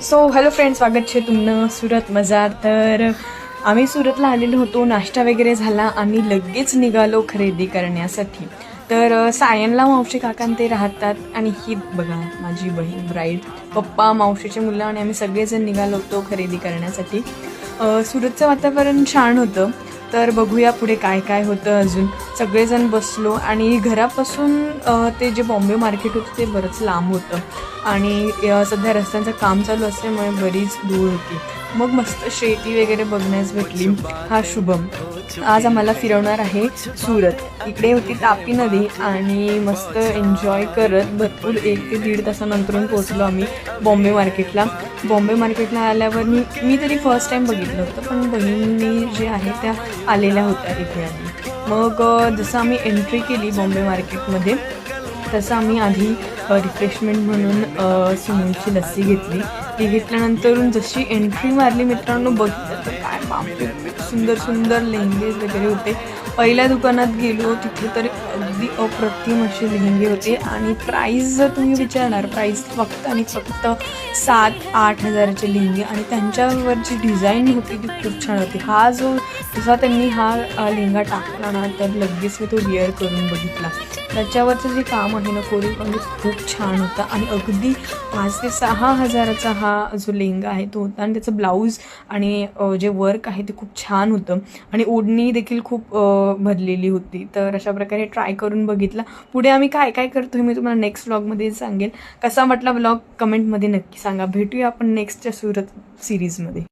So hello friends, स्वागत છે तुमनं सुरत मजार. तर आम्ही सुरतला आलेलो होतो, नाश्ता वगैरे झाला आणि लगेच निघालो खरेदी करण्यासाठी. तर सायनला मावशी काका ते राहतात आणि ही बघा माझी बहीण ब्राईड, पप्पा, मावशीचे मुलं आणि आम्ही सगळेजण निघालो होतो खरेदी करण्यासाठी. सुरतचं वातावरण छान होतं. तर बघूया पुढे काय काय होतं. अजून सगळेजण बसलो आणि घरापासून ते जे बॉम्बे मार्केट होतं ते बरंच लांब होतं आणि सध्या रस्त्यांचं काम चालू असल्यामुळे बरीच दूर होती. मग मस्त शेती वगैरे बघण्यास भेटली. हा शुभम आज आम्हाला फिरवणार आहे सुरत. इकडे होती तापी नदी आणि मस्त एन्जॉय करत भरपूर 1 ते 1.5 तासानंतरून पोहोचलो आम्ही बॉम्बे मार्केटला. बॉम्बे मार्केटला आल्यावर मी तरी फर्स्ट टाईम बघितलं होतं, पण बहिणी जे आहे त्या आलेल्या होत्या इथे आधी. मग जसं आम्ही एंट्री केली बॉम्बे मार्केटमध्ये तसं आम्ही आधी रिफ्रेशमेंट म्हणून सुमूची लस्सी घेतली. ती घेतल्यानंतर जशी एंट्री मारली मित्रांनो, बघितलं तर काय बापरे, सुंदर सुंदर लेहंगे वगैरे होते. पहिल्या दुकानात गेलो तिथे तर अगदी अप्रतिम असे लेहंगे होते आणि प्राईस जर तुम्ही विचारणार, प्राईस फक्त आणि फक्त 7-8 हजाराचे लेहंगे आणि त्यांच्यावर जी डिझाईन होती ती खूप छान होती. हा जो जसा त्यांनी हा लेहंगा टाकला ना, तर लगेच मी तो वेअर करून बघितला. त्याच्यावरचं जे काम आहे ना, कोरीव काम खूप छान होतं आणि अगदी 5 ते 6 हजाराचा हा जो लेहंगा आहे तो होता आणि त्याचं ब्लाऊज आणि जे वर्क आहे ते खूप छान होतं आणि ओढणी देखील खूप भरलेली होती. तर अशा प्रकारे ट्राय करून बघितला. पुढे आम्ही काय काय करतो हे मी तुम्हाला नेक्स्ट व्लॉगमध्ये सांगेल. कसा वाटला व्लॉग कमेंटमध्ये नक्की सांगा. भेटूया आपण नेक्स्टच्या सुरत सिरीजमध्ये.